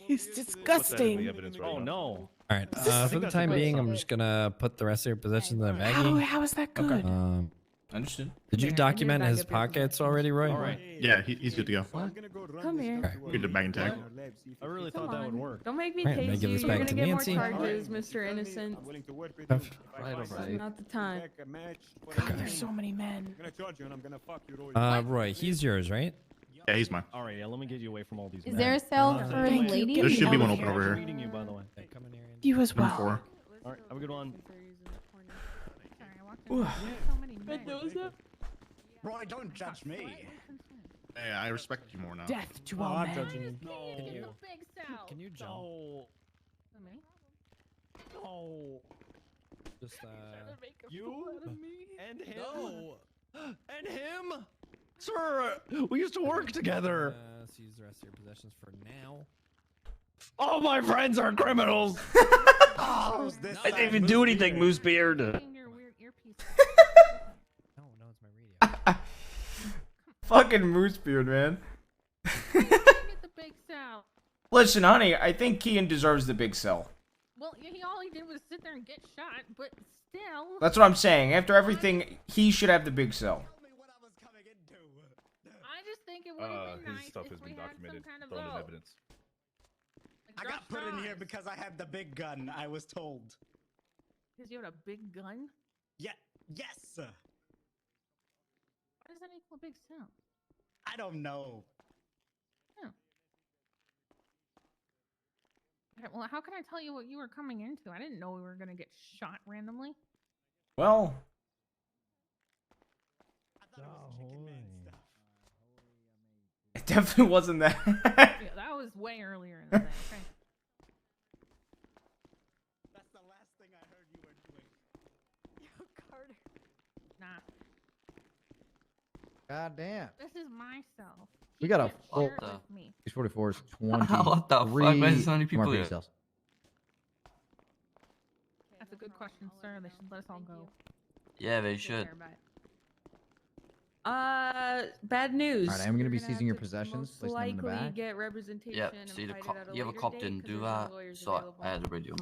It's disgusting. Oh no. All right. For the time being, I'm just gonna put the rest of your possessions in the baggie. How is that good? Understood. Did you document his pockets already, Roy? All right. Yeah, he's good to go. Come here. Okay. Get the bag and tag. I really thought that would work. Don't make me Right, I'm gonna tase give you. this You're back gonna to get more Nancy. charges, Mr. Innocent. Not the time. God, there's so many men. Roy, he's yours, right? Yeah, he's mine. All right, yeah. Let me get you away from all these. Is men. there a cell for Thank you. ladies? There should be one No. open over here. Meeting you, by the way. Hey, come in here. You as Number well. 4. All right, have a good one. Roy, don't judge me. Hey, I respect you more now. Death to all men. Can you jump? No. Just You and him. No. And him. Sir, we used to work together. let's use the rest of your possessions for now. All my friends are criminals. Oh, I didn't even do anything, Moosebeard. No, it's my radio. Fucking Moosebeard, man. Listen, honey, I think Kian deserves the big cell. Well, all he did was sit there and get shot, but still. That's what I'm saying. After everything, he should have the big cell. I just think it would have been nice his stuff if has we been had documented, some kind of thrown in vote. evidence. I got put in here because I have the big gun, I was told. Because you had a big gun? Yeah, yes! Why does that equal a big cell? I don't know. Well, how can I tell you what you were coming into? I didn't know we were going to get shot randomly. Well, it definitely wasn't that. Yeah, that was way earlier in the day, okay? That's the last thing I heard you were doing. Yo, Carter. Nah, God damn. this is my cell. We got a can't full- share it with me. 644 is 20. What the fuck? Why is so many people here? That's a good question, sir. They should let us all go. Yeah, they Take should. care, bye. Bad news. Alright, I'm gonna be You're seizing your have to possessions, most placing them in the likely bag. get representation Yep, and see, the fight cop, it at a the other later cop date didn't 'cause do there's no that, lawyers so available. I had to radio.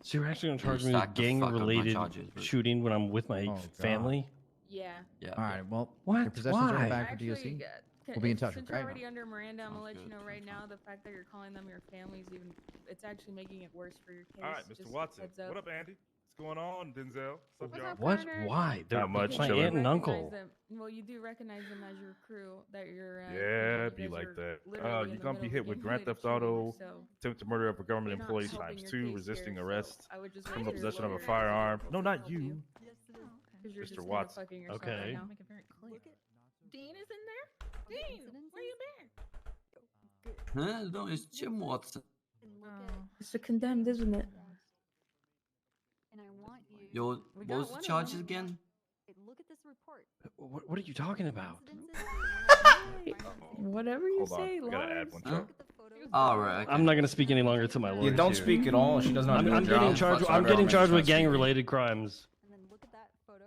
So you're actually gonna charge You me with stacked the fuck up my gang-related charges, but- shooting when I'm with my Oh, God. family? Yeah. Yeah. Alright, well, What? your possessions are in Why? the bag for Actually, DOC. We'll We'll be in touch, Since okay? you're already under Miranda, I'm gonna Sounds let good, you know right sounds now the fact that you're calling them your families even it's actually making it worse for your case. All right, Mr. Just Watson. heads up. What up, Andy? What's going on, Denzel? What's up, What's y'all? up, What? Carter? Why? They're Not much, my chilling. aunt and Recognize uncle. them. Well, you do recognize them as your crew that you're. Yeah, you be guys like are that. literally in You're the gonna be middle hit of with a Grand gang-related Theft Auto, shooting, so attempted murder of a government you're not employee helping times your 2, case resisting here, so arrest, I would just wait criminal for your possession of a lawyer to firearm. help No, not you. you. Because you're Mr. just kinda Watson. fucking yourself Okay. right now. Make it very clear. Dean is in there? Dean, where you been? Huh? No, it's Jim Watson. It's condemned, isn't it? And I want you. Yo, We what got was the one of charges them. again? Look at this report. What are you talking about? Whatever you Hold on, say, I gotta add Lawrence. one. Huh? Look at the photo. Alright. I'm not gonna speak any longer to my lawyer. You don't speak at all. She doesn't know how to do I'm her getting job. charged. Fuck, I'm so getting I charged don't with speak. gang-related crimes. And then look at that photo.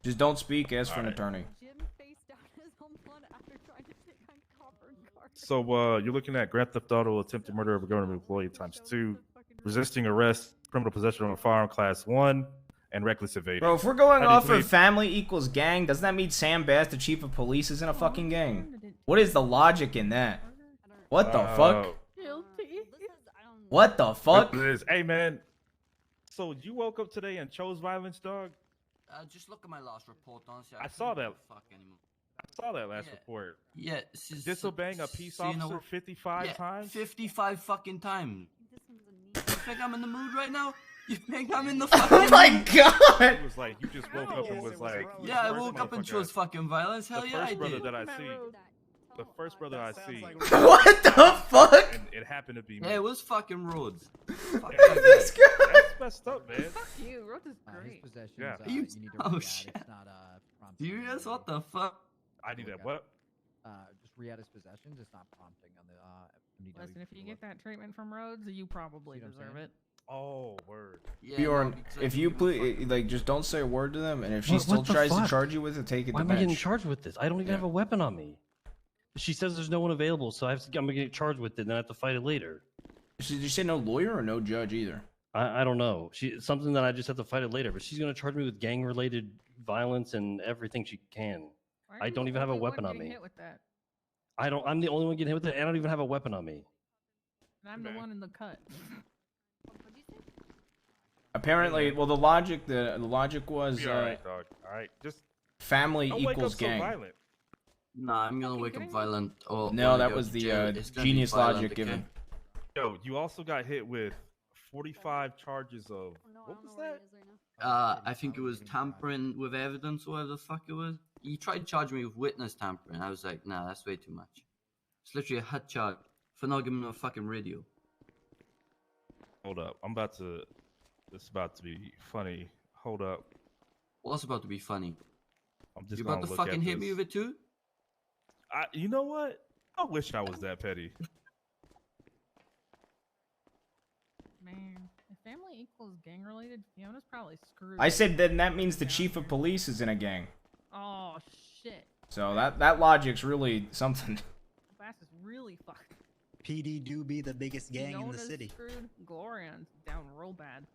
Just don't speak. Ask for an Alright. attorney. Jim face down his home blood after trying to take on Copper and Carter. So, you're looking at Grand Theft Auto, attempted murder of a government employee times 2, resisting arrest, criminal possession of a firearm class 1, and reckless evasion. Bro, if we're going How do you off plead? of family equals gang, doesn't that mean Sam Bass, the chief of police, is in a fucking gang? What is the logic in that? What the fuck? Guilty. What the fuck? It is. Hey, man. So, you woke up today and chose violence, dog? Just look at my last report, honestly. I saw couldn't give that. a Fuck anymore. I saw that last Yeah. report. Yeah, this is Disobeying a peace so you know officer what? 55 Yeah, times? 55 fucking times. This one's a neat. You think I'm in the mood right now? You think I'm in the Oh fucking my mood? god! It was like, you just woke up and was like... Yeah, I first woke up and motherfucker- chose fucking violence. Hell the yeah, I first brother did. that I see, the first brother I That see, sounds like What the fuck? and it happened to be me. Yeah, it was fucking roads. Fuck Yeah. that This guy. guy. That's messed up, man. Fuck you. Rhodes is His great. possessions, Yeah. you You- need to oh, re-add. shit. It's not prompting. Serious? What the fuck? I need that. What? Just re-add his possessions. It's not prompting on the MDW. Listen, if you get that treatment from Rhodes, you probably See what I'm deserve saying? it. Oh, word. Yeah, Bjorn, no, because I if didn't you give a please, fuck. like, just don't say a word to them, and if she What still the tries to fuck? charge you with it, take it Why to am I getting bench. charged with this? I don't even Yeah. have a weapon on me. She says there's no one available, so I'm gonna get charged with it, and then I have to fight it later. Did you say no lawyer or no judge either? I don't know. Something that I just have to fight it later. But she's gonna charge me with gang-related violence and everything she can. Why are I you don't the even have a only one weapon on getting me. hit with that? I'm the only one getting hit with it, and I don't even have a weapon on me. And I'm the one in the cut. Apparently, well, the logic was Be all right, dog. All right, just family don't wake equals up so gang. violent. Nah, I'm gonna wake up violent. Or No, when I that go was to the jail, it's gonna be genius violent, logic okay? given. Yo, you also got hit with 45 charges of what was that? I think it was tampering with evidence, or whatever the fuck it was. He tried to charge me with witness tampering. I was like, nah, that's way too much. It's literally a hot charge for not giving him a fucking radio. Hold up, This is about to be funny. Hold up. What's about to be funny? I'm just You about gonna to look fucking at hit me this. with it too? You know what? I wish I was that petty. Man, if family equals gang related, Fiona's probably screwed. I said then that means the chief of police is in a gang. Oh shit. So that logic's really something. Bass is really fucked. PD do be the biggest gang in the Fiona's city. Screwed. Glorian's down real bad.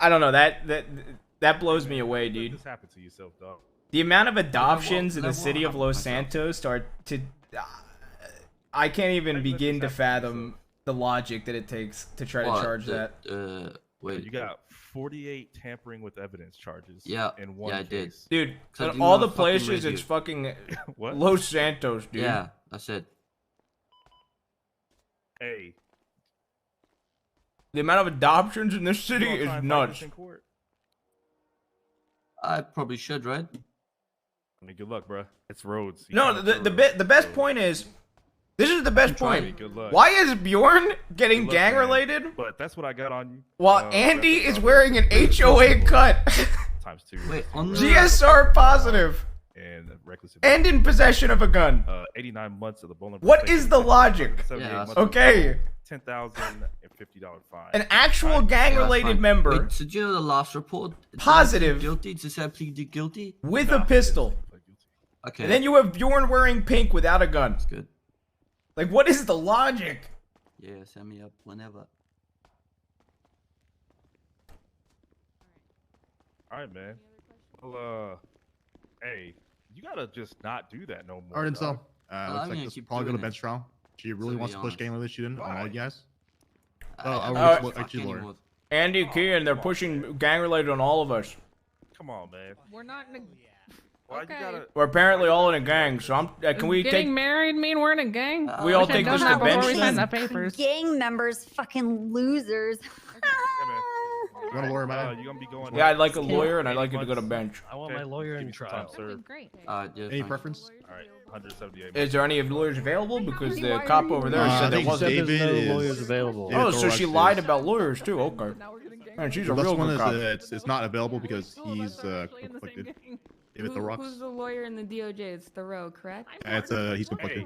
I don't know, that blows me away, dude. This happened to yourself, dog. The amount of adoptions in the that city won't of Los happen myself. Santos are to I can't even Let begin this to happen fathom the logic that it takes to try to What, charge the- that. Wait. You got 48 tampering with evidence charges. Yeah, In one yeah, I did. case. Dude, So in do all not the fucking places raise it's you. fucking What? Los Santos, dude. Yeah, that's it. Hey. The amount of adoptions in this you city gonna try is and fight nuts. this in court? I probably should, right? I mean, good luck, bro. It's roads. You No, gotta the best roads. point is, this is the best trying. point. Good luck. Why is Bjorn getting Good luck, gang man. related But that's what I got on you. while Uh, Andy that's is about wearing an HOA cut? times 2. Wait, on the- GSR positive And reckless and in possession of a gun. 89 months of the bowling. What is the logic? 78 Yeah, months Okay. of $10,050 fine. An actual Alright. gang Yeah, that's related fine. member Wait, so do you know the last report? Did I plead Positive. Guilty? Did I plead guilty? with Nah, a pistol. Okay. And then you have Bjorn wearing pink without a gun. That's good. Like, what is the logic? Yeah, send me up whenever. All right, man. Well, hey, you gotta just not do that no more. All right, Denzel. dog. I'm Looks gonna like this keep probably go to doing it. bench trial. She really To wants be to push honest. game related student on all you guys. I I'll don't let fuck you lawyer. anymore. Andy Oh, Key and they're come on, pushing man. gang related on all of us. Come on, man. We're not in a. Why Okay. you gotta? We're apparently all in a gang, so can we Getting take? married mean we're in a gang? We all Wish I'd take done this that to before bench we signed then? the papers. Gang members, fucking losers. You want a lawyer, man? You gonna be going? Yeah, I'd like a lawyer and I'd like you to go to bench. I want Okay. my lawyer Give in me some trial. time, sir. Great. Yeah, Any fine. preference? All right, 178. Is there any of the lawyers available? Because the Why cop are you- over there I said there think wasn't. David There's no is- lawyers available. David Oh, so she Thorax lied is- about lawyers too. Okay. Now we're getting gang. Man, she's a The last real one good is cop. it's not available because Cool, he's that's actually in the same conflicted. gang. David Thorax. Who's the lawyer in the DOJ? It's Thoreau, correct? It's he's conflicted.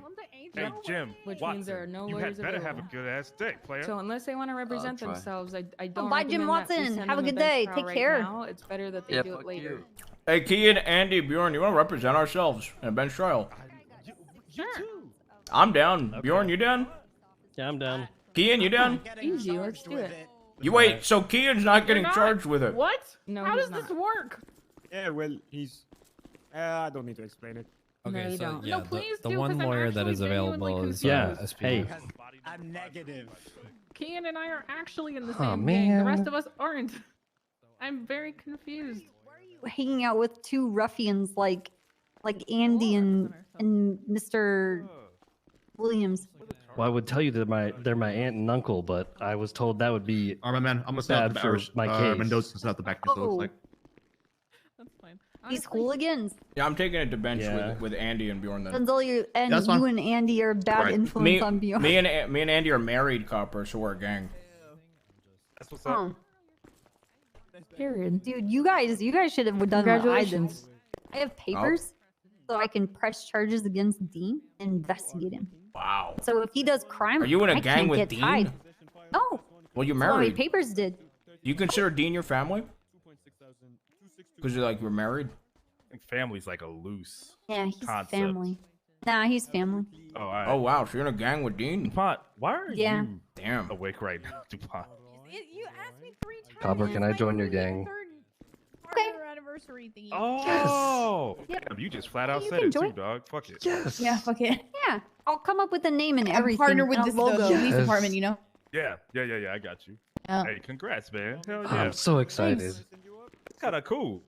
Hey, Jim. Which Watson, means there are no you lawyers had better have a available. good ass day, player. So unless they want to represent try. themselves, I don't. Bye, Jim recommend that we Watson. send Have a them good bench day. trial Take right care. now. It's better that they Yeah, do fuck it later. you. Hey, Kian, Andy, Bjorn, you want to represent ourselves in a bench trial? You too. I'm down. Bjorn, you down? Yeah, I'm down. Kian, you down? Easy, let's do it. You wait. So Kian's not getting not? charged with it. What? No, How he's does this not. work? Yeah, well, he's. I don't need to explain it. No, Okay, you so don't. yeah, No, please the do, one 'cause I'm lawyer that actually is available genuinely is confused. SP. Hey. Because I'm negative. Kian and I are actually in the Aw, same gang. The man. rest of us aren't. I'm very confused. Hanging out with two ruffians like Andy and Mr. Williams. Well, I would tell you that they're my aunt and uncle, but I was told that would be All right, my man. I'm gonna set up bad the for Irish. my case. Mendoza's set up the back. So Oh. it's like That's fine. These Honestly, hooligans. Yeah, I'm taking it to bench Yeah. with Andy and Bjorn then. Denzel, you and That's fine. you and Andy are a bad Right. influence Me, on Bjorn. me and Andy are married coppers, so we're a gang. That's what's up. Oh, Period. dude, you guys should have done what I did. Congratulations. I have papers, so I can press charges against Dean and investigate him. Wow. So if he does crime, Are you in a I gang can't with get Dean? tied. No, Well, you're that's what my married. papers did. You consider Dean your family? Because you're like we're married. I think family's like a loose. Yeah, he's concept. family. Nah, he's family. Oh, all right. Oh wow, so you're in a gang with Dean. DuPont, why are Yeah. you Damn. awake right now, DuPont? You asked me 3 times. Copper, can I join your gang? Okay. Anniversary thingy. Oh, Yep. damn, you just flat out You said can it too, join. dog. Fuck it. Yes. Yeah, fuck it. Yeah, I'll come up with a name and I'm everything. partner with and a this logo. the police Yes. department, you know. Yeah, I got you. Yeah. Hey, congrats, man. Hell yeah. I'm so excited. Thanks. It's kind of cool.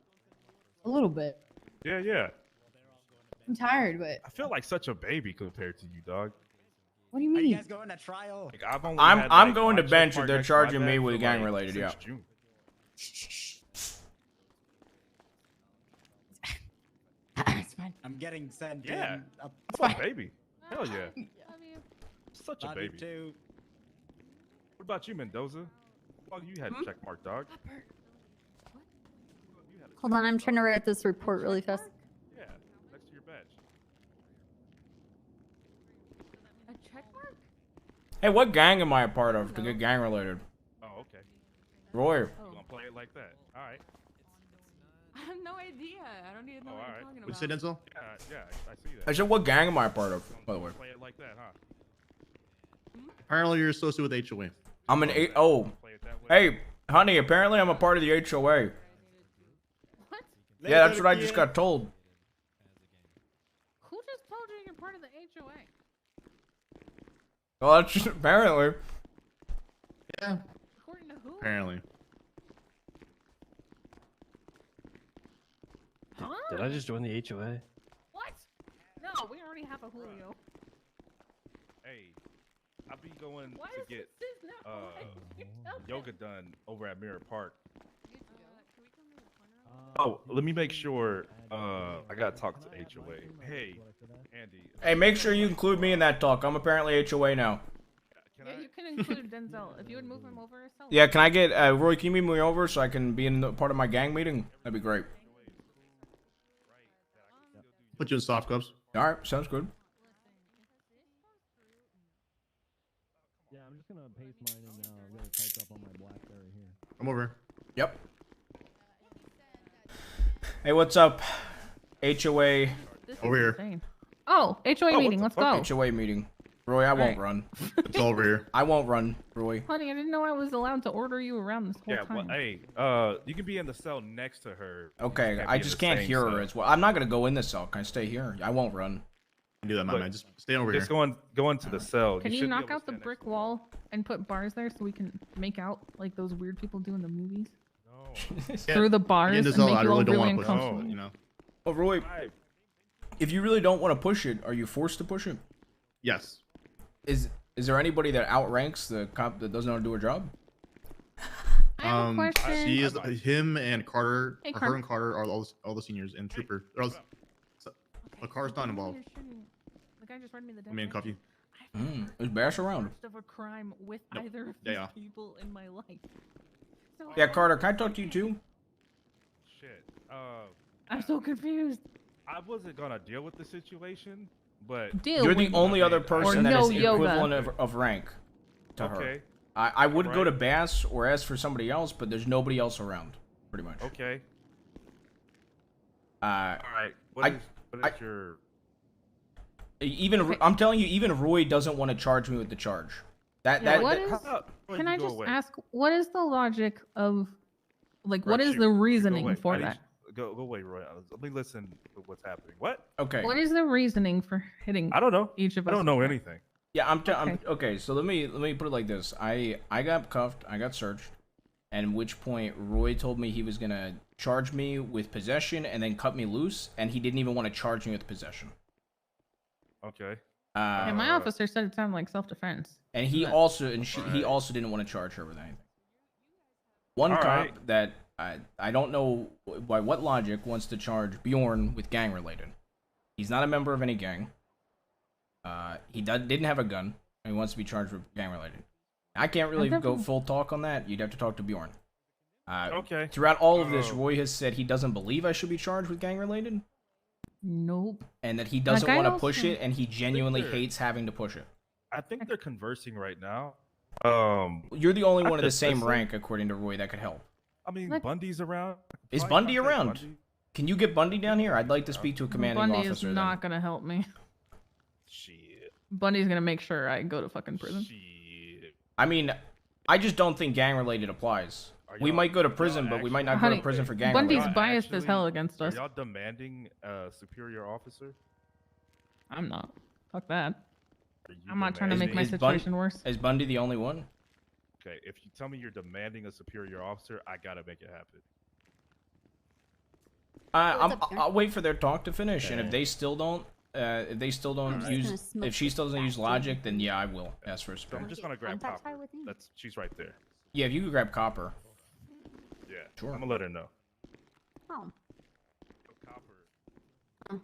A little bit. Yeah. I'm tired, but I feel like such a baby compared to you, dog. what do you Are you mean? guys going to trial? Like, I've only I'm had, I'm like, going to my bench if check they're mark charging next to me my with back gang for, related. Yeah. since June. It's fine. I'm getting sent Yeah. in. That's a baby. Hell yeah. Love you. Such a Love you baby. too. What about you, Mendoza? Oh, you had a check mark, dog. Hold on, I'm trying to write this report really fast. Yeah, next to your badge. A check mark? Hey, what gang am I a part of to get gang related? Oh, okay. Roy. You gonna play it like that? All right. I have no idea. I don't even know Oh, what alright. you're talking What you about. say, Denzel? Yeah, I see I that. said, what gang am I a part of? By the way, Play it like that, huh? Apparently, you're associated with HOA. I'm an oh. Play it that way. Hey, honey. Apparently, I'm a part of the HOA. What? Yeah, that's what I just got told. Who just told you you're part of the HOA? Well, that's just, apparently. Yeah. According to who? Apparently. Huh? Did I just join the HOA? What? No, we already have a Julio. Hey, I'll be going Why to is get this now? yoga done over at Mirror Park. Oh, let me make sure. I gotta talk to HOA. Hey, Andy. Hey, make sure you include me in that talk. I'm apparently HOA now. Can Yeah, I? you can include Denzel. If you would move him over, so. Yeah, can I get Roy? Can you move me over so I can be in the, part of my gang meeting? That'd be great. Put you in soft cups. All right, sounds good. Yeah, I'm just gonna paste mine and I'm gonna type up on my BlackBerry here. Come over. Yep. Hey, what's up? HOA. This Over is here. insane. Oh, HOA what meeting. the Let's fuck? go. HOA meeting. Roy, I won't Alright. run. It's all over here. I won't run, Roy. Honey, I didn't know I was allowed to order you around this whole Yeah, time. well, hey, you can be in the cell next to her. Okay, You I be in just the can't same hear her cell. as well. I'm not gonna go in the cell. Can I stay here? I won't run. Do that, my Look, man. Just stay over Just here. go into the cell. Can you should be knock able to out the stand next brick to her. wall and put bars there so we can make out like those weird people do in the movies? No. Yeah, Through the bars and and Denzel, make I you all really don't really want to push uncomfortable. it, you know. Oh, Roy, Right. if you really don't want to push it, are you forced to push it? Yes. Is there anybody that outranks the cop that doesn't know how to do her job? I have a question. She is him and Carter. Hey, or Carter. her and Carter are all the seniors and Trooper. But Carter's not involved. The guy just read me the Let me definition. handcuff you. Let's bash around. Worst of a crime with Nope. either of Yeah, these yeah. people in my life. So Yeah, Carter, can I talk to you too? Shit. I'm so confused. I wasn't gonna deal with the situation, but Deal You're with the only other Or person that no is the yoga. equivalent of rank to her. okay, I would go Right. to Bass or ask for somebody else, but there's nobody else around, pretty much. okay. Uh, All right. What is your? even Okay. I'm telling you, even Roy doesn't want to charge me with the charge. That Yeah, that, what that- is- Well, Can you I go just away. ask, what is the logic of, like, what Right, is shoot. the Go reasoning away. for I need that? you- Go away, Roy. Let me listen to what's happening. What? okay. What is the reasoning for hitting I don't know. each of I us? don't know with that? anything. Yeah, I'm Okay. okay. So let me put it like this. I got cuffed. I got searched. At which point Roy told me he was gonna charge me with possession and then cut me loose, and he didn't even want to charge me with possession. Okay. And my officer said it sounded like self-defense. And he But- also he Alright. also didn't want to charge her with anything. One cop Alright. that I don't know by what logic wants to charge Bjorn with gang related. He's not a member of any gang. He didn't have a gun, and he wants to be charged with gang related. I can't really go definitely- full talk on that. You'd have to talk to Bjorn. Okay. Throughout all of this, Oh. Roy has said he doesn't believe I should be charged with gang related, Nope. and that he doesn't Like, I want to push also- it, and he genuinely they're- hates having to push it. I think they're conversing right now. You're the only I one of the could same listen. rank, according to Roy, that could help. I mean, Like- Bundy's around. Is Probably Bundy contact around? Bundy. Can you get Bundy down here? I'd like to speak to a commanding Bundy officer. is not gonna help me. Shit. Bundy's gonna make sure I go to fucking prison. Shit. I mean, I just don't think gang related applies. Are We y'all- might go to are y'all prison, but we might not go Honey, to prison for gang Bundy's related. biased as hell against us. Are y'all demanding a superior officer? I'm not. Fuck that. Are you I'm not trying to make my demanding- situation worse. Is Bundy the only one? Okay, if you tell me you're demanding a superior officer, I gotta make it happen. I'll wait for their talk to finish, and if Okay. they still don't, if she still doesn't use logic, then yeah, I will ask for a I'm superior. just gonna grab Copper. She's right there. Yeah, if you could grab Copper. Yeah, Sure. I'm gonna let her know. Oh. Copper. Oh.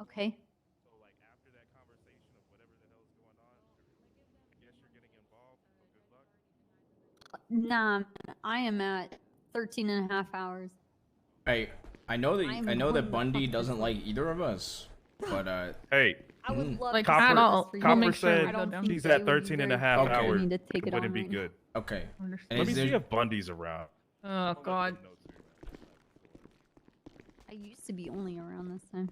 Okay. So like after that conversation of whatever the hell is going on, I guess you're getting involved. So good luck. Nah, I am at 13 and a half hours. Hey, I know that I'm I know that going the Bundy fuck doesn't this like either of us, but Hey, I would love Like, to at see all. this for you. We'll Copper make sure we said go down. she's they at would be 13 and a very half Okay. hours. need to take it Wouldn't on be right good. okay. Understand. Let me Is see there- if Bundy's around. Oh god. I used to be only around this time.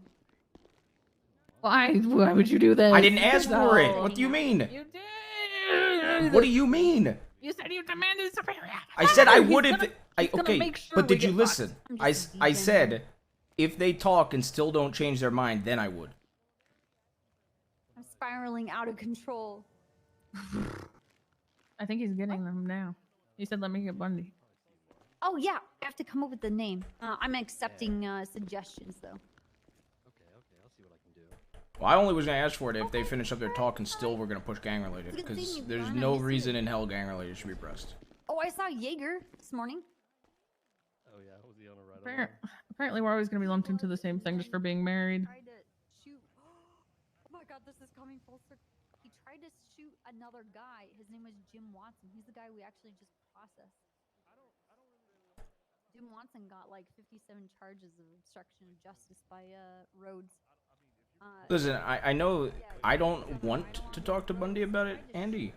Why would you do that? I didn't ask for it. What do you mean? You did. What do you mean? You said you demanded superior. I said I He's would gonna- if I he's gonna okay, make sure but we did you get listen? I'm I just a I DJ. said if they talk and still don't change their mind, then I would. I'm spiraling out of control. I think he's getting them now. He said, "Let me get Bundy." Oh yeah, I have to come up with the name. I'm accepting suggestions though. Okay, I'll see what I can do. Well, I only was gonna ask for it if they finish up their talk and still we're gonna push gang related Good thing because you there's run, I no miss you. reason in hell gang related should be pressed. Oh, I saw Jaeger this morning. Oh yeah, was he on a ride? Apparently, we're always gonna be lumped into the same thing just for being married. Tried to shoot. Oh my god, this is coming full circle. He tried to shoot another guy. His name was Jim Watson. He's the guy we actually just processed. Jim Watson got like 57 charges of obstruction of justice by Rhodes. Listen, I know I don't want to talk to Bundy about it, Andy,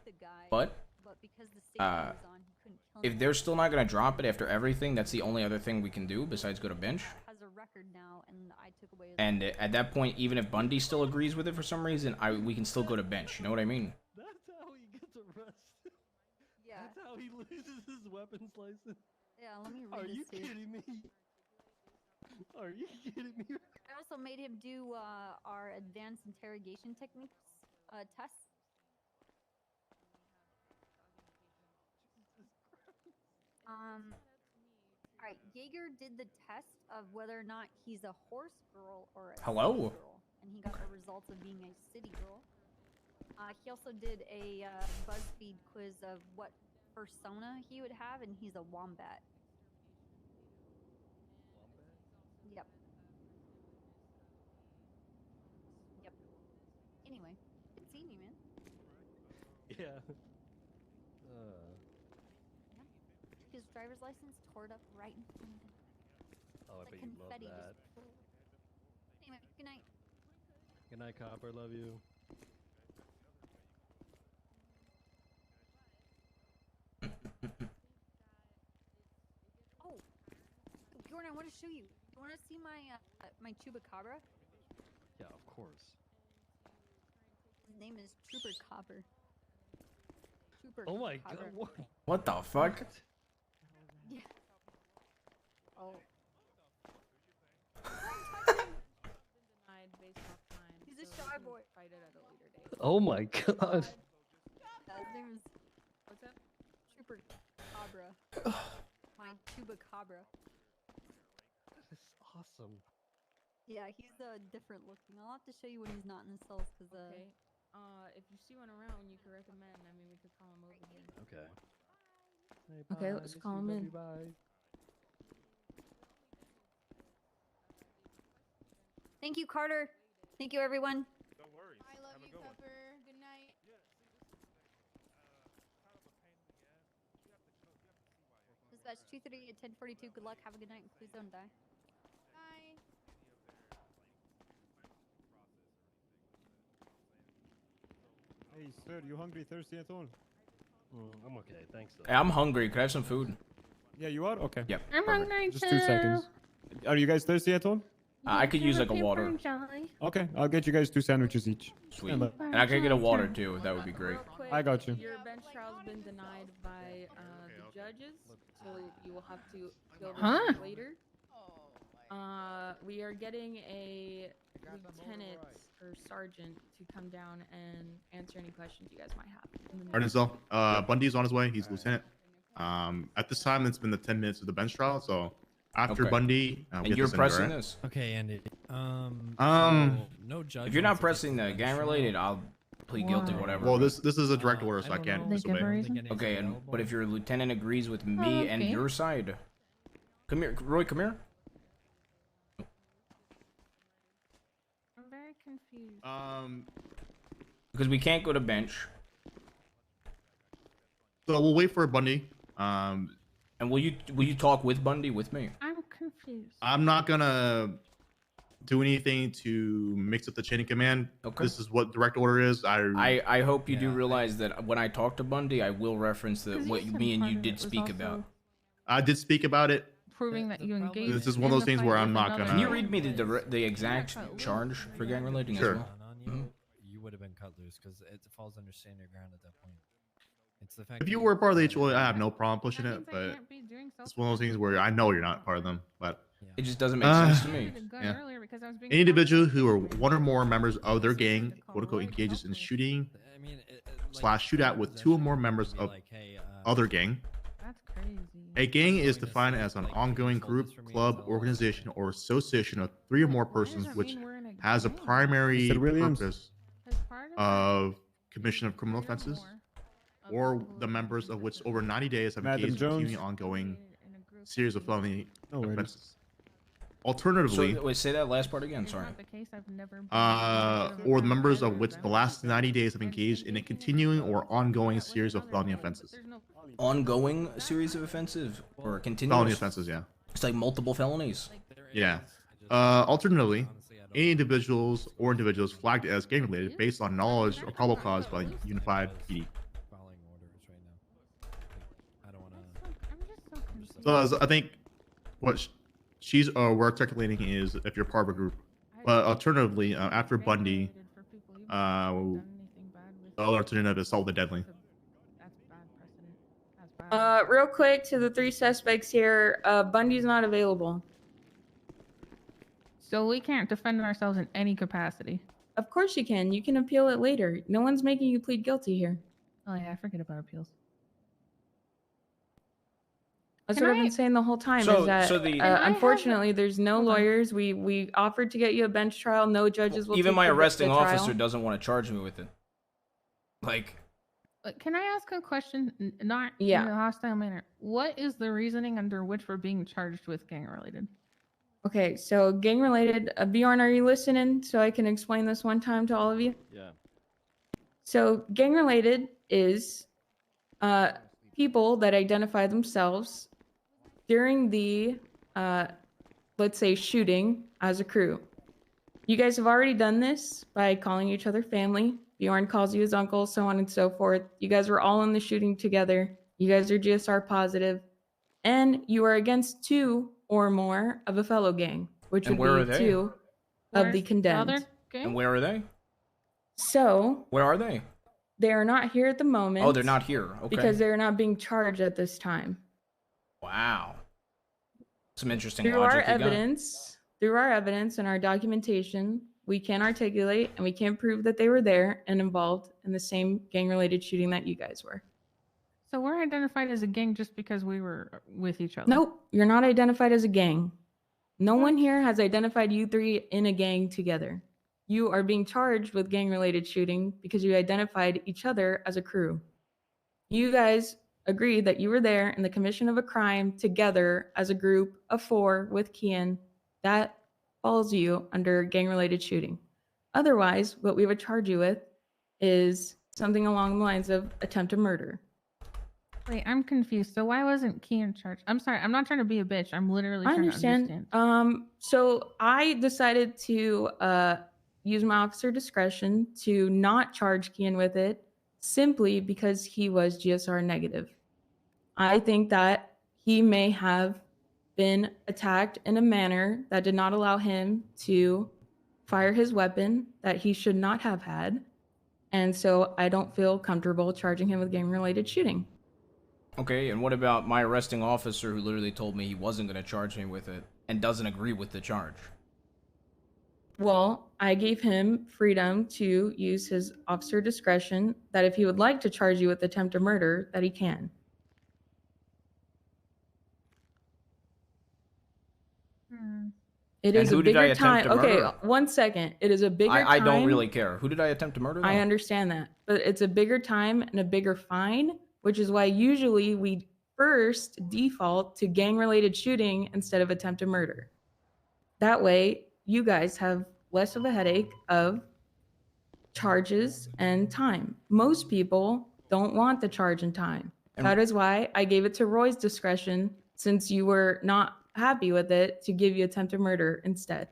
but because the safety was on, he couldn't kill if they're still not gonna drop it after everything, that's the only other thing we can do besides go to bench. has a record now, and I took away his And at that point, even if Bundy still agrees with it for some reason, we can still go to bench. You know what I mean? That's how he gets arrested. Yeah. That's how he loses his weapons license. Yeah, let me read Are you this to you. kidding me? Are you kidding me? I also made him do our advanced interrogation techniques tests. All right, Jaeger did the test of whether or not he's a horse girl or a Hello? city girl, and he got the results of being a city girl. He also did a BuzzFeed quiz of what persona he would have, and he's a wombat. Yep. Yep. Anyway, good seeing you, man. Yeah. His driver's license tore it up right in front of him. Oh, I Like bet you love confetti that. just. Anyway, good night. Good night, Copper. Love you. Oh, Jordan, I want to show you. You want to see my my chupacabra? Yeah, of course. His name is Trooper Copper. Trooper. Oh my Copper. god. What? What the fuck? Yeah. Oh. He's a shy boy. Oh my god. His name is what's that? Trooper Cabra. My chupacabra. That is awesome. Yeah, he's different looking. I'll have to show you when he's not in the cells, cause Okay. If you see one around, you could recommend. I mean, we could call him over here. Okay. Hey, Okay, bye. let's Miss call you, him love in. you, Bye. Thank you, Carter. Thank you, everyone. No worries. I love Have a you, good one. Pepper. Good night. Dispatch 230 at 1042. Good luck. Have a good night. Please don't die. Bye. Hey, Hey, sir, you hungry, thirsty at all? I'm okay, thanks. Hey, I'm hungry. Could I have some food? Yeah, you are? Okay. Yep. I'm perfect. hungry Just too. 2 seconds. Are you guys thirsty at all? I could use like a Paper water. and jelly. Okay, I'll get you guys 2 sandwiches each. Sweet. Stand by. And I could get a water too. That would be great. Real quick, I got you. Your bench trial's been denied by the judges, so you will have to go Huh? over later. We are getting a lieutenant or sergeant to come down and answer any questions you guys might have. in the meeting. Denzel, Bundy's on his way. He's lieutenant. At this time, it's been the 10 minutes of the bench trial. So after Okay. Bundy, And you're pressing this. Okay, Andy. No judge. If you're not pressing the gang related, I'll plead guilty. Whatever. Well, this is a direct order, so I can't They give a disobey. reason? Okay, but if your lieutenant agrees with me and okay. your side, come here, Roy. Come here. I'm very confused. Because we can't go to bench. So we'll wait for Bundy. And will you talk with Bundy with me? I'm confused. I'm not gonna do anything to mix up the chain of command. Okay. This is what direct order is. I hope you do realize that when I talk to Bundy, I will reference the 'Cause you what said me and part you of it did was speak about. also I did speak about it. Proving that you engaged. This is one of those things where I'm not gonna. Can you read me the exact charge for gang relating Sure. as well? You would have been cut loose because it falls under stand your ground at that point. It's the fact If that you were part of the HOA, I have no problem pushing it, but it's one of those things where I know you're not part of them. But It just doesn't make sense to me. yeah. Any individual who are one or more members of their gang, quote unquote, engages in shooting / shootout with 2 or more members of other gang. That's crazy. A gang is defined as an ongoing group, club, organization, or association of 3 or more persons which has a primary Mr. Williams? purpose of commission of criminal offenses, or the members of which over 90 days have Madam engaged in Jones? continuing ongoing series of felony No worries. offenses. Alternatively, So wait, say that last part again. Sorry. or the members of which the last 90 days have engaged in a continuing or ongoing series of felony offenses. Ongoing series of offensive or continuous Felony offenses, yeah. It's like multiple felonies. Yeah. Alternatively, any individuals or individuals flagged as gang related based on knowledge or probable cause by Unified PD. So I think what she's we're articulating is if you're part of a group. But alternatively, after Bundy, the other alternative is Assault with the Deadly. Real quick to the 3 suspects here. Bundy's not available. So we can't defend ourselves in any capacity. Of course you can. You can appeal it later. No one's making you plead guilty here. Oh yeah, I forget about appeals. That's Can what I've I- been saying the whole time. So- is that so the- Can I have unfortunately, there's no Hold on. lawyers. We offered to get you a bench trial. No judges will. Even take my the arresting trial. officer doesn't want to charge me with it. Like, Can I ask a question? Not Yeah. in a hostile manner. What is the reasoning under which we're being charged with gang related? Okay, so gang related. Bjorn, are you listening? So I can explain this one time to all of you. Yeah. So gang related is people that identify themselves during the let's say shooting as a crew. You guys have already done this by calling each other family. Bjorn calls you his uncle, so on and so forth. You guys were all in the shooting together. You guys are GSR positive, and you are against 2 or more of a fellow gang, which And would where are be they? 2 of Where's the condemned. other gang? and where are they? So Where are they? they are not here at the moment. Oh, they're not here. Okay. because they're not being charged at this time. Wow. Some interesting Through logic. our you got. evidence and our documentation, we can articulate and we can prove that they were there and involved in the same gang-related shooting that you guys were. So we're identified as a gang just because we were with each other. Nope, you're not identified as a gang. No one here has identified you 3 in a gang together. You are being charged with gang-related shooting because you identified each other as a crew. You guys agreed that you were there in the commission of a crime together as a group of 4 with Kian. That falls you under gang-related shooting. Otherwise, what we would charge you with is something along the lines of attempted murder. Wait, I'm confused. So why wasn't Key in charge? I'm sorry. I'm not trying to be a bitch. I'm literally I trying understand. to understand. So I decided to use my officer discretion to not charge Kian with it simply because he was GSR negative. I think that he may have been attacked in a manner that did not allow him to fire his weapon that he should not have had. And so I don't feel comfortable charging him with gang-related shooting. Okay, and what about my arresting officer who literally told me he wasn't going to charge me with it and doesn't agree with the charge? Well, I gave him freedom to use his officer discretion that if he would like to charge you with attempted murder, that he can. It And is who a did I bigger attempt time. to Okay, murder? 1 second. It is a bigger time. I don't really care. Who did I attempt to murder, though? I understand that, but it's a bigger time and a bigger fine, which is why usually we first default to gang-related shooting instead of attempted murder. That way, you guys have less of a headache of charges and time. Most people don't want the charge and time. That is why I gave it to Roy's discretion, since you were not happy with it, to give you attempted murder instead.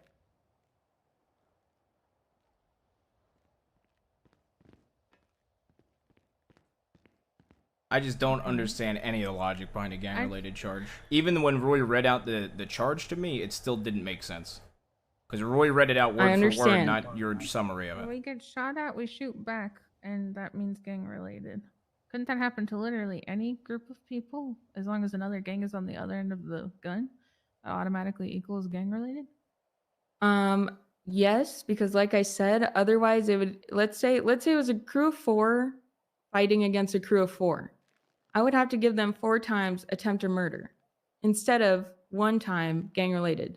I just don't understand any of the logic behind a gang-related charge. Even when Roy read out the charge to me, it still didn't make sense. Because Roy read it out word for word, not your summary of When it. we get shot at, we shoot back, and that means gang related. Couldn't that happen to literally any group of people? As long as another gang is on the other end of the gun, that automatically equals gang related? Yes, because like I said, otherwise it would, let's say it was a crew of 4 fighting against a crew of 4. I would have to give them 4 times attempted murder instead of 1 time gang related.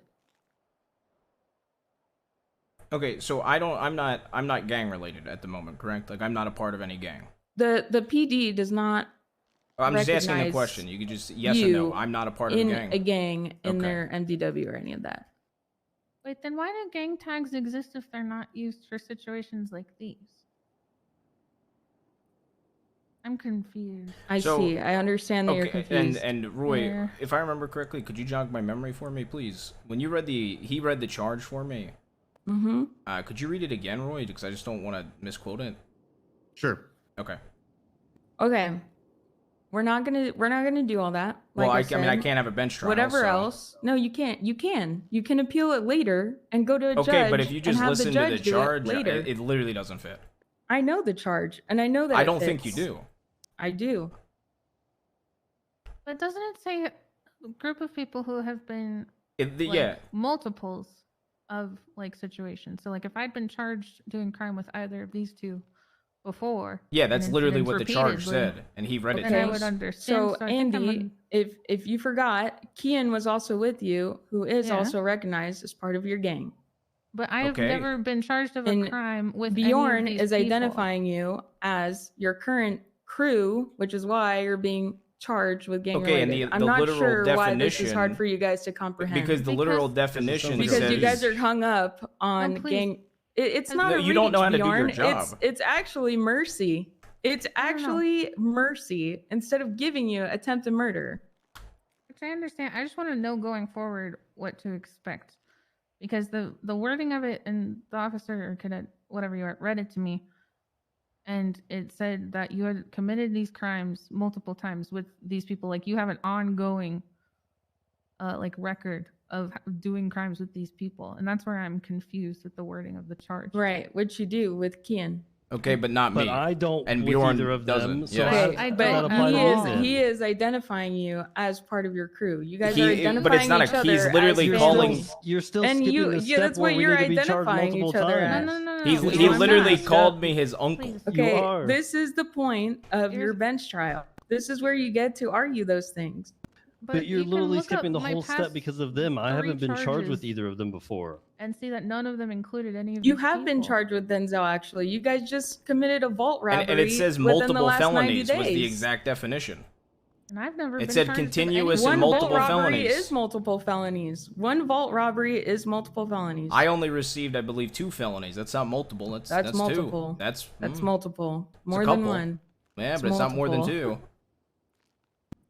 Okay, so I'm not gang related at the moment, correct? Like I'm not a part of any gang. The PD does not I'm just asking a recognize question. You could just yes or no. I'm not a part of a gang. a gang in Okay. their MDW or any of that. Wait, then why do gang tags exist if they're not used for situations like these? I'm confused. I see. I understand that you're confused. And Roy, Yeah. if I remember correctly, could you jog my memory for me, please? When you read he read the charge for me. Mm-hmm. Could you read it again, Roy? Because I just don't want to misquote it. Sure. Okay. Okay. We're not gonna do all that. Well, Like I mean, I said. can't have a bench trial. Whatever so- else. No, you can't. You can appeal it later and go to a judge. Okay, but if you just and have listen the to judge the do charge, it later. it literally doesn't fit. I know the charge, and I know that I it don't think you fits. do. I do. But doesn't it say a group of people who have been Yeah. multiples of like situations? So like if I'd been charged doing crime with either of these two before. Yeah, that's and literally incidents what the charge repeatedly, said, and he read it then to I us. would understand. So, I think I'm Andy, if you forgot, Kian was also with you, who is Yeah. also recognized as part of your gang. But I have Okay. never been charged of a And crime with Bjorn any of these is people. identifying you as your current crew, which is why you're being charged with gang Okay, and related. the I'm not literal sure why this is hard definition- for you guys to comprehend. Because the literal definition because says you guys are hung up on please. gang. It's not No, a you don't know reach, how to do your Bjorn. job. It's actually mercy. It's actually mercy instead of giving you attempted murder. Which I understand. I just want to know going forward what to expect, because the wording of it and the officer or cadet, whatever you are, read it to me, and it said that you had committed these crimes multiple times with these people. Like you have an ongoing, like record of doing crimes with these people, and that's where I'm confused with the wording of the charge. Right, which you do with Kian. Okay, but not me. But I don't and with Bjorn either of them, doesn't. so yes. I But don't at all. he is identifying you as part of your crew. You guys are He- identifying but it's not each a- other he's literally as calling- family. You're still and skipping you, the yeah, step that's where what we you're need to be charged identifying multiple each other times. as. No. He I'm literally not. called me his uncle. Please. Okay, are. this is the point of your bench trial. This is where you get to argue those things. But you're you can literally look up skipping the my whole step past because of them. I 3 haven't been charged with charges either of them before. and see that none of them included any of You these have been people. charged with Denzel, actually. You guys just committed a vault robbery. And it says within the multiple last 90 felonies was the days. exact definition. And I've never It been said charged with continuous any- and One multiple vault robbery felonies. is multiple felonies. One vault robbery is multiple felonies. I only received, I believe, 2 felonies. That's not multiple. That's multiple. 2. That's multiple. More couple. than one. Yeah, It's but it's not more than multiple. 2.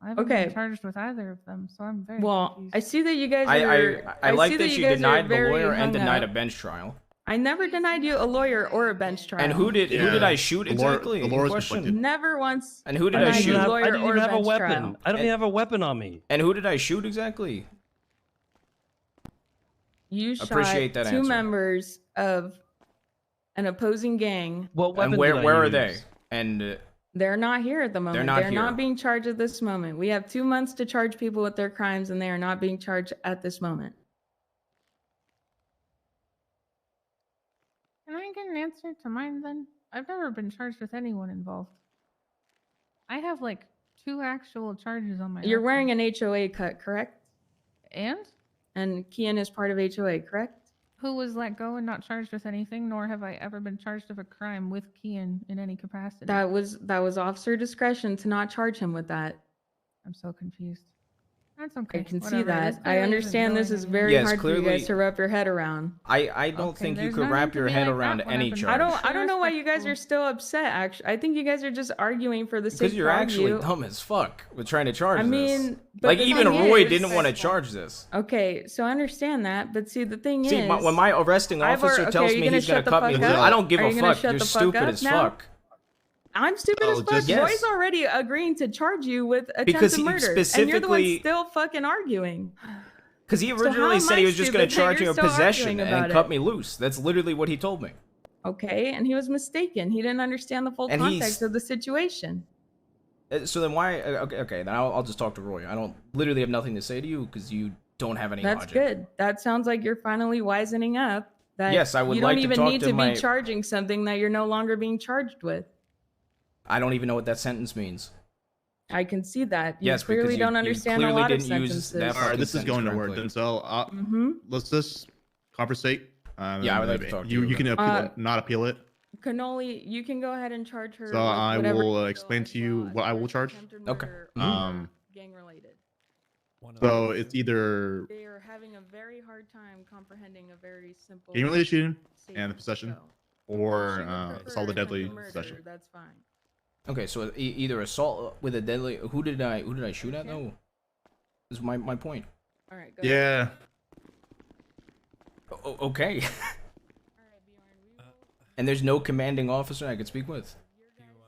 I haven't Okay. been charged with either of them, so I'm very Well, confused. I see that you guys I are. like see that you you guys are denied the very lawyer and hung denied a up. bench trial. I never denied you a lawyer or a bench trial. And who did I shoot The lawyer- exactly? the in lawyer's question? conflicted. Never once. And who did I denied you shoot? a lawyer I didn't or even have a bench weapon. trial. I don't even have a weapon on me. And who did I shoot exactly? You shot Appreciate that 2 answer. members of an opposing gang. What weapon And did I where are use? they? And They're not here at the moment. not They're here. not being charged at this moment. We have 2 months to charge people with their crimes, and they are not being charged at this moment. Can I get an answer to mine then? I've never been charged with anyone involved. I have like 2 actual charges on my. You're record. wearing an HOA cut, correct? And And Kian is part of HOA, correct? who was let go and not charged with anything, nor have I ever been charged of a crime with Kian in any capacity. That was officer discretion to not charge him with that. I'm so confused. That's okay. I can see whatever. that. This I clearly isn't understand this going is anywhere. very Yes, hard for you clearly- guys to wrap your head around. I don't Okay, think you there's could no wrap need to your be head like around that when any I've been charge. I don't know why you guys respectful. are still upset. Actually, I think you guys are just arguing for the sake Because you're of actually argue. dumb as fuck with trying to charge I this. mean, but Like the even thing Roy is- didn't want to charge this. Okay, so I understand that, but see, the thing See, is, when my arresting I've officer okay, tells are you me gonna he's gonna shut the cut me fuck loose, up? I don't give Are a you gonna fuck. shut You're the fuck stupid up as now? fuck. I'm stupid as fuck. Yes. Roy's already agreeing to charge you with Because attempted he murder, and you're the one specifically- still fucking arguing. Because he So how originally am said I he was just going stupid to that charge you're me with still possession arguing and about cut it? me loose. That's literally what he told me. Okay, and he was mistaken. He didn't understand the full And he's- context of the situation. So then why? Okay. Then I'll just talk to Roy. I don't literally have nothing to say to you because you don't have any That's logic. good. That sounds like you're finally wisening up. That Yes, I would you don't like to even talk need to to my- be charging something that you're no longer being charged with. I don't even know what that sentence means. I can see that. You Yes, because clearly you- don't you understand clearly a lot of didn't use sentences. that All right, fucking this is going sentence nowhere, correctly. Denzel. Mm-hmm. Let's just conversate. Yeah, I would like to talk to you You can appeal, Uh, not appeal it. Cannoli, you can go ahead and charge her. So with I whatever will you explain feel to you as what I well will as charge. attempted Okay. murder Mhm. or gang related. So it's either They are having a very hard time comprehending a very simple. gang related shooting and statement, possession, so or she would prefer assault with deadly attempted murder, possession. That's fine. Okay, so either assault with a deadly. Who did I shoot at though? Is my point. All right. Go ahead. Yeah. Okay. And there's no commanding officer I could speak with.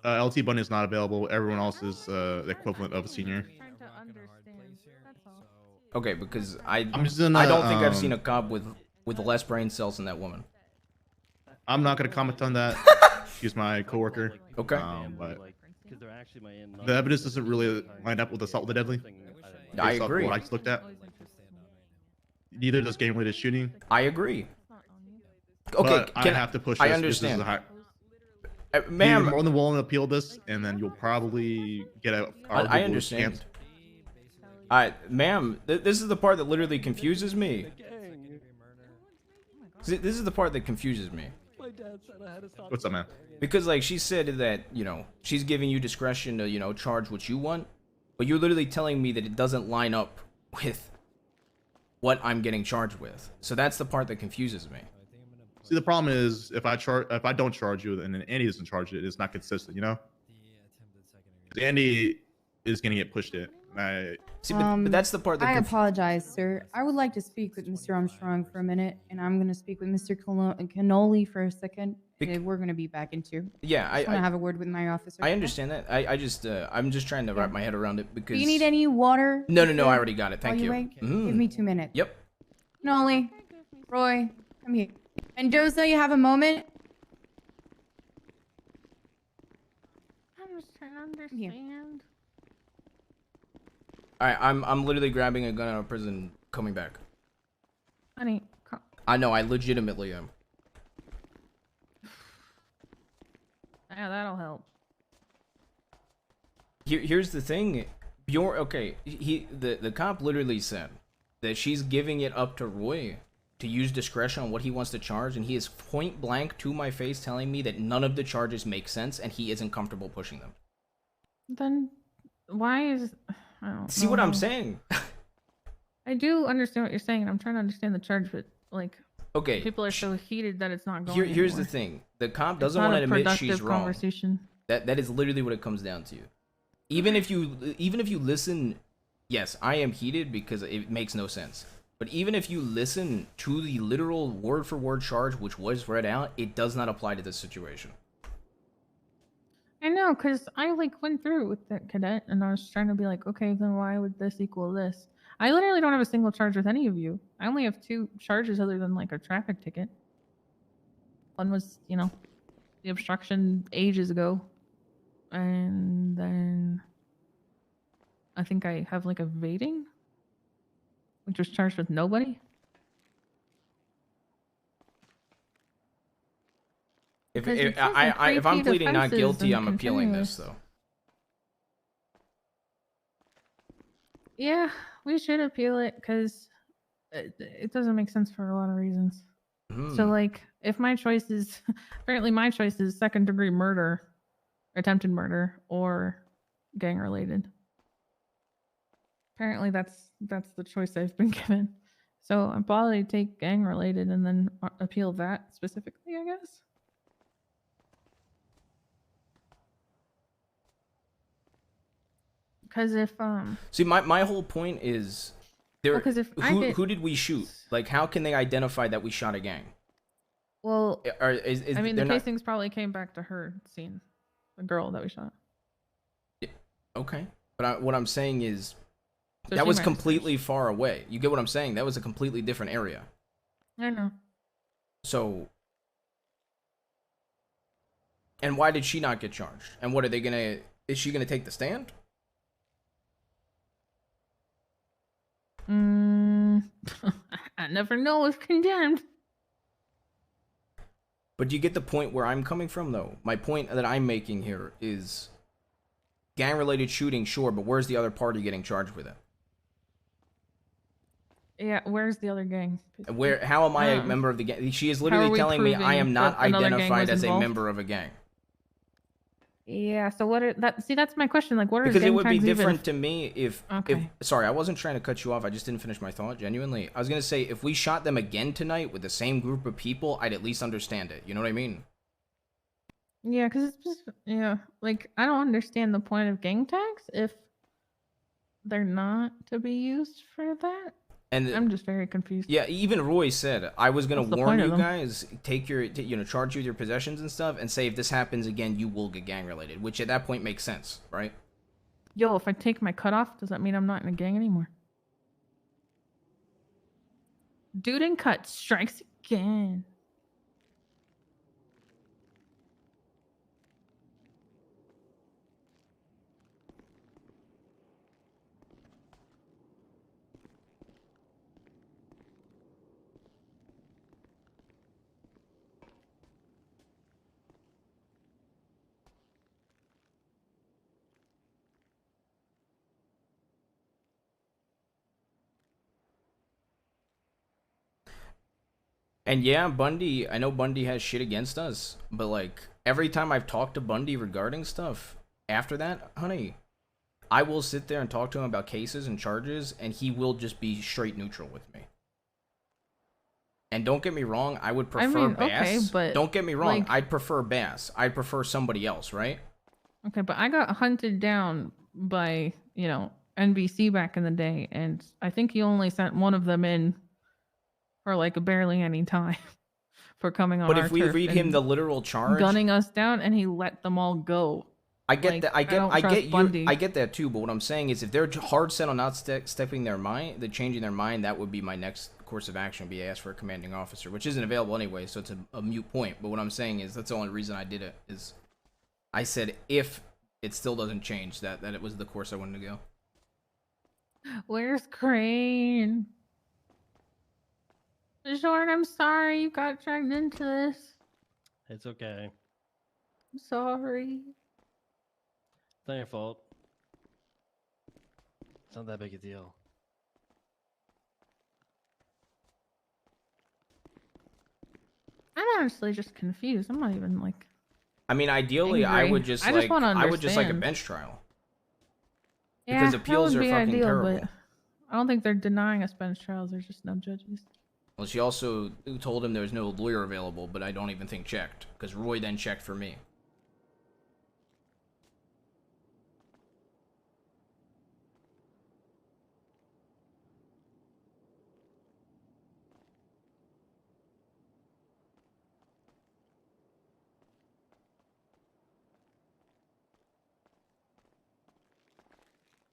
LT Bunny is not available. Everyone else is the equivalent of a senior. Trying to understand. That's all. Okay, because I'm just gonna, I don't think I've seen a cop with less brain cells than that woman. I'm not gonna comment on that. She's my coworker. Okay. But Because they're actually my the evidence doesn't really line up with assault with the deadly. I based off agree. What I just looked at. Neither does gang related shooting. I agree. But Okay, I can have to push I this. understand. This is a high, Ma'am, you're more than willing to appeal this, and then you'll probably get a. I arguable understand. chance. Ma'am, this is the part that literally confuses me. See, this is the part that confuses me. What's up, man? Because like she said that, she's giving you discretion to, charge what you want, but you're literally telling me that it doesn't line up with what I'm getting charged with. So that's the part that confuses me. See, the problem is if I don't charge you, and then Andy doesn't charge it, it's not consistent. You know. 'Cause Andy is gonna get pushed in. See, but that's the part that I apologize, sir. I would like to speak with Mr. Armstrong for a minute, and I'm going to speak with Mr. Cannoli for a second. And we're going to be back into. Yeah, I want to have a word with my officer. I understand that. I'm just trying to wrap my head around it because. Do you need any water? No, sir, I already got it. Thank while you. wait? Mhm. Give me 2 minutes. Yep. Cannoli, Roy, come here. Mendoza, you have a moment? I'm just trying to understand. All right, I'm literally grabbing a gun out of prison, coming back. Honey, I know, I legitimately am. yeah, that'll help. Here's the thing, Bjorn. Okay, the cop literally said that she's giving it up to Roy to use discretion on what he wants to charge, and he is point blank to my face telling me that none of the charges make sense, and he isn't comfortable pushing them. Then why is I don't See what I'm know. saying? I do understand what you're saying, and I'm trying to understand the charge, but like, Okay. people are so heated that it's not going. Here's the anywhere. thing: the cop It's doesn't not want a to admit productive she's wrong. conversation. That is literally what it comes down to. Even if you listen, yes, I am heated because it makes no sense. But even if you listen to the literal word for word charge which was read out, it does not apply to this situation. I know, because I like went through with that cadet and I was trying to be like, okay, then why would this equal this? I literally don't have a single charge with any of you. I only have 2 charges other than like a traffic ticket. One was, the obstruction ages ago. And then I think I have like evading, which was charged with nobody. If Because it says, like, if I'm repeat pleading not offenses guilty, and I'm appealing this continuous. though. Yeah, we should appeal it because it doesn't make sense for a lot of reasons. So, like, if my choice is apparently my choice is second degree murder, attempted murder, or gang related. Apparently, that's the choice I've been given. So I'll probably take gang related and then appeal that specifically, I guess. Because if See, my whole point is there. Well, 'cause if I get- who did we shoot? Like, how can they identify that we shot a gang? well, Or is I mean, the they're not- casings probably came back to her scene, the girl that we shot. Okay, but what I'm saying is So that she was might have completely far away. You get what I'm saying? That was a completely different area. I know. So, and why did she not get charged? And what are they gonna? Is she gonna take the stand? I never know if condemned. But do you get the point where I'm coming from, though? My point that I'm making here is gang-related shooting, sure, but where's the other party getting charged with it? Yeah, where's the other gang? Where? How am I a member of the gang? She is how are literally we telling me I am proving not that another gang identified was as a involved? member of a gang. Yeah. So what? See, that's my question. Like, what are Because gang it would be tags even different to me if, Okay. sorry, I wasn't trying to cut you off. I just didn't finish my thought. Genuinely, I was gonna say if we shot them again tonight with the same group of people, I'd at least understand it. You know what I mean? Yeah, because it's just like I don't understand the point of gang tags if they're not to be used for that. And I'm just very confused. Yeah, even Roy said I was gonna What's the warn point of you them? guys, take your, charge you with your possessions and stuff, and say if this happens again, you will get gang related. Which at that point makes sense, right? Yo, if I take my cut off, does that mean I'm not in a gang anymore? Dude and cut strikes again. And yeah, Bundy, I know Bundy has shit against us, but like every time I've talked to Bundy regarding stuff, after that, honey, I will sit there and talk to him about cases and charges, and he will just be straight neutral with me. And don't get me wrong, I would prefer Bass. Okay, but don't get me wrong, like- I'd prefer Bass. I'd prefer somebody else, right? Okay, but I got hunted down by, NBC back in the day, and I think he only sent one of them in for like barely any time for coming on But our if we turf read him and the literal charge, gunning us down, and he let them all go. I get Like, that. I don't get trust you. Bundy. I get that too. But what I'm saying is, if they're hard set on not stepping their mind, changing their mind, that would be my next course of action. Be ask for a commanding officer, which isn't available anyway, so it's a moot point. But what I'm saying is, that's the only reason I did it. Is I said if it still doesn't change, that it was the course I wanted to go. Where's Crane? Jordan, I'm sorry you got dragged into this. It's okay. I'm sorry. It's not your fault. It's not that big a deal. I'm honestly just confused. I'm not even like. I mean, ideally, I angry. would just I just wanna I would just like a understand. bench trial. Yeah, Because that appeals would are be fucking ideal, terrible. but I don't think they're denying us bench trials. There's just no judges. Well, she also told him there was no lawyer available, but I don't even think checked, because Roy then checked for me.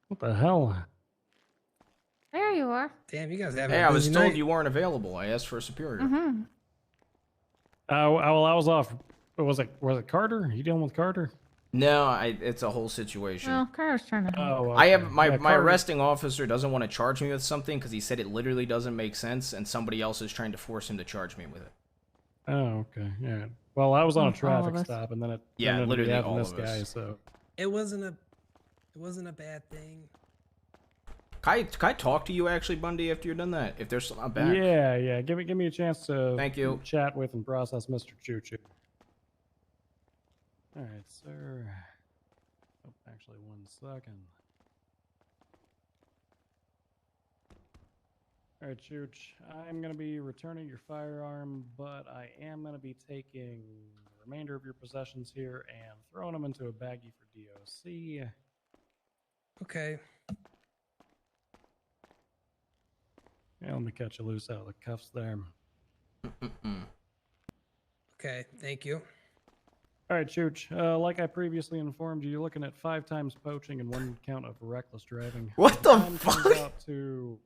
What the hell? There you are. Damn, you guys have. Hey, I was told you weren't available. I asked for a superior. Mm-hmm. Well, I was off. Was it Carter? You dealing with Carter? No, it's a whole situation. Well, Carter's trying to help. Oh, I have okay. my Yeah, my Carter- arresting officer doesn't want to charge me with something because he said it literally doesn't make sense, and somebody else is trying to force him to charge me with it. Oh, okay. Yeah. Well, I was on All a of traffic us. stop, and then it Yeah, turned into literally having all this of us. guy. So It wasn't a bad thing. Can I talk to you actually, Bundy, after you're done that? If there's something back. yeah. Give me a chance to Thank you. chat with and process Mr. Choo Choo. All right, sir. Oh, actually, 1 second. All right, Chooch, I'm going to be returning your firearm, but I am going to be taking the remainder of your possessions here and throwing them into a baggie for DOC. Okay. Yeah, let me cut you loose out of the cuffs there. Okay. Thank you. All right, Chooch, like I previously informed you, you're looking at 5 times poaching and 1 count of reckless driving. What the Time comes fuck? out to...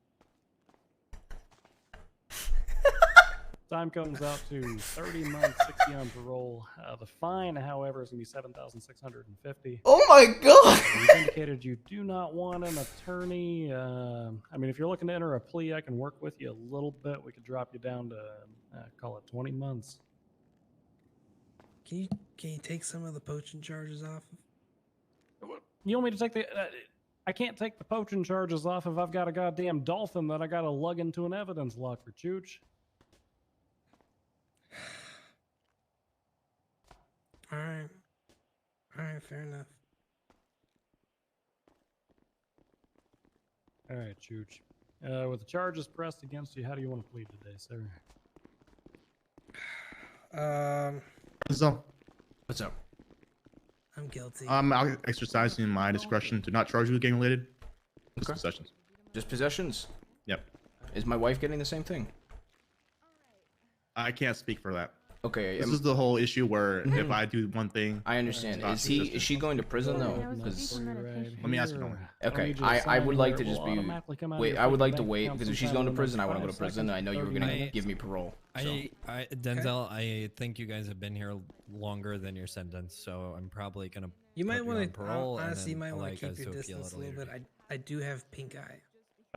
Time comes out to 30 months, 60 on parole. The fine, however, is going to be $7,650. Oh my god! You've indicated you do not want an attorney. I mean, if you're looking to enter a plea, I can work with you a little bit. We could drop you down to, call it 20 months. Can you take some of the poaching charges off? You want me to take the... I can't take the poaching charges off if I've got a goddamn dolphin that I got to lug into an evidence locker, Chooch. All right. All right. Fair enough. All right, Chooch. With the charges pressed against you, how do you want to plead today, sir? So, What's up? I'm guilty. I'm exercising my discretion to not charge you with gang-related. Just Okay. possessions. Just possessions? Yep. Is my wife getting the same thing? I can't speak for that. Okay. This is the whole issue where Mhm. if I do one thing, I understand. it's not Is consistent. she going to prison though? Yeah, I was 'Cause- speaking meditation. Let me ask you something. Okay, I would like to just be wait. I would like to wait because if she's going to prison, I want to go to prison. I know you were gonna give me parole. So. Denzel, I think you guys have been here longer than your sentence, so I'm probably gonna. You might put want on to parole, and honestly, you then might allow want to guys keep your appeal distance it a little later. bit. I do have pink eye.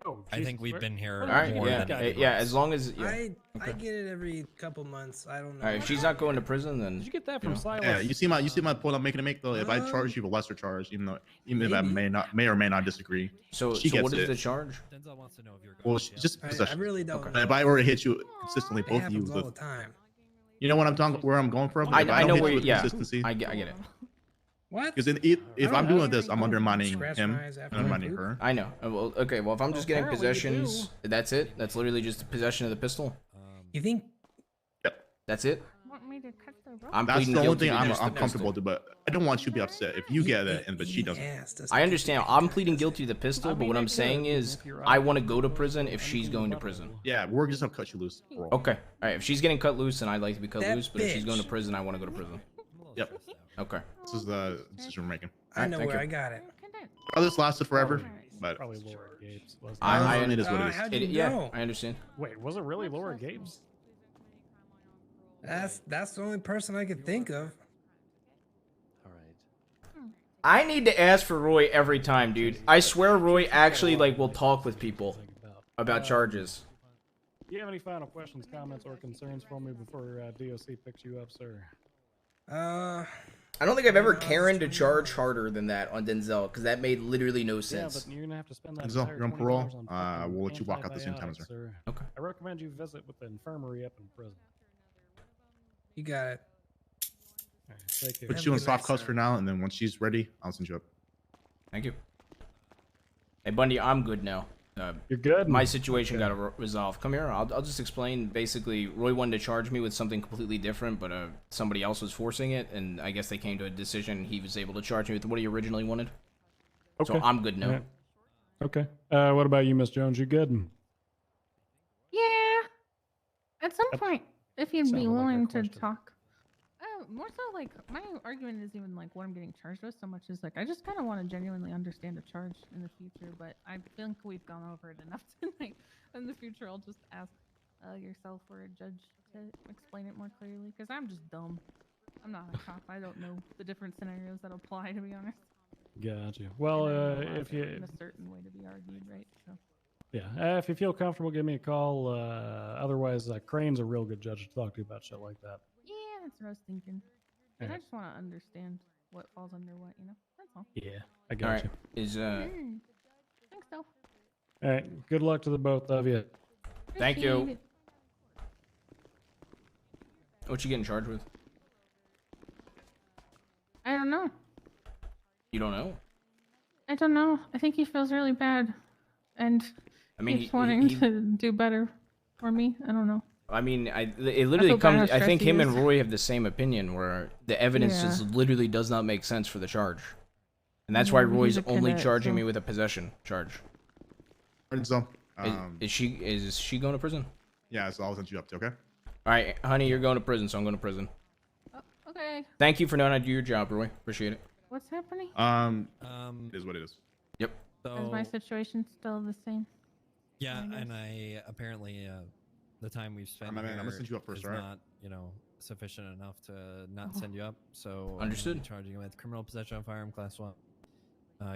Oh, I think we've been here. All right, more yeah, than yeah. As long as I get it every couple months. I don't know. All right, if she's not going to prison, then Did you get that from Silas? Yeah, you see my point I'm making to make though. If I charge you with a lesser charge, even if I may or may not disagree, So she gets what is it. the charge? Denzel wants to know if you're. Well, just I possession. really don't. And if I were to hit you consistently, It both of you, happens all with, the time. you know what I'm talking, where I'm going from. I If don't know hit where. you with Yeah, consistency, I get it. What? because if I'm doing this, I'm undermining Scratch him my eyes and after undermining I poop? her. I know. Well, okay. Well, if I'm just getting apparently you possessions, that's it. That's literally just possession of the pistol. You think? That's it. Want me to cut the rope? I'm That's pleading the only guilty thing to I'm just the comfortable pistol. with, but I don't want you to be upset if you get it, but she doesn't. I understand. I'm pleading guilty to the pistol, but what I'm saying is, I want to go to prison if she's going to prison. Yeah, we're just gonna cut you loose. bro. Okay. All right. If she's getting cut loose, then I'd like to be cut That loose. But if she's going to bitch. prison, I want to go to prison. Yep. Okay. This is the decision we're making. I know thank where you. I got it. Oh, this lasted forever, but Probably Laura Gapes. Wasn't I it is what it is. How'd It, you yeah, know? I understand. Wait, was it really Laura Gapes? That's the only person I could think of. I need to ask for Roy every time, dude. I swear Roy actually will talk with people about charges. Do you have any final questions, comments, or concerns for me before DOC picks you up, sir? I don't think I've ever Karen to charge harder than that on Denzel because that made literally no Yeah, sense. but you're gonna have to spend that. Denzel, entire you're on 20 parole. hours on fucking We'll let you walk out the same time as her. antibiotics, sir. Okay. I recommend you visit with the infirmary up in prison. You got it. All right, take care. put you in soft cuffs for now, and then once she's ready, I'll send you up. Thank you. Hey Bundy, I'm good now. You're good. My situation got resolved. Come here. I'll just explain. Basically, Roy wanted to charge me with something completely different, but somebody else was forcing it, and I guess they came to a decision. He was able to charge me with what he originally wanted. Okay. So I'm good now. Alright. Okay. What about you, Miss Jones? You good? Yeah. At some point, if you'd be Sounded like a willing to question. talk. more so like my argument isn't even like what I'm getting charged with so much as like I just kind of want to genuinely understand a charge in the future. But I think we've gone over it enough tonight. In the future, I'll just ask yourself or a judge to explain it more clearly because I'm just dumb. I'm not a cop. I don't know the different scenarios that apply, to be honest. Gotcha. Well, And I know a lot if of you it in a certain way to be argued, right? So. yeah, if you feel comfortable, give me a call. Otherwise, Crane's a real good judge to talk to about shit like that. Yeah, that's what I was thinking. And I Alright. just want to understand what falls under what, you know? That's all. Yeah, I got All right. you. Is Thanks, though. All right. Good luck to the both of you. Thank you. Appreciate it. What you getting charged with? I don't know. You don't know? I don't know. I think he feels really bad. And I mean, he's wanting to do better for me. I don't know. I mean, it literally feel bad how comes. I think stressed he him and is. Roy have the same opinion, where the evidence Yeah. just literally does not make sense for the charge, and that's Yeah, why but Roy's he's a only cadet, charging so- me with a possession charge. So, Is she going to prison? yeah, so I'll send you up to, okay? All right, honey, you're going to prison, so I'm going to prison. Okay. Thank you for knowing how to do your job, Roy. Appreciate it. What's happening? It is what it is. Yep. Is my situation still the same? Yeah, I guess. and I apparently the time we've spent my man, I'm gonna here send you up first, is alright? not, sufficient enough to not Oh. send you up. So I'm gonna be Understood. charging you with criminal possession of firearm class 1,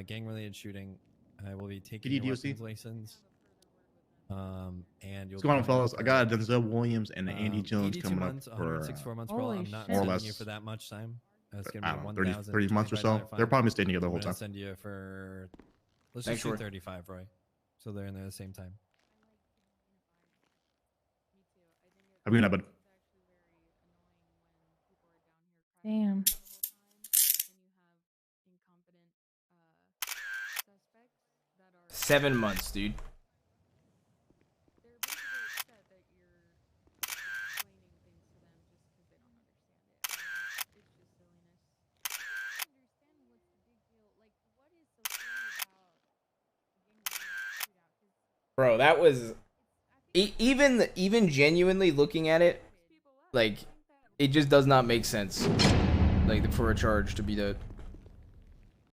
gang-related shooting. I will be taking PD your DOC? weapons license. And you'll What's going on, be going fellas? I got a Denzel Williams and an Andy Jones 82 coming months, up for 164 months parole. Holy I'm not shit. more or sending you less, for that much time. It's gonna I be don't know, 30 months or so. $1,025 They're fine. probably staying together the I'm whole gonna time. send you for let's Thanks, just do Roy. 35, Roy. So they're in there at the same time. Have a good night, bud. Damn. 7 months, dude. Bro, that was even genuinely looking at it, like it just does not make sense, like for a charge to be that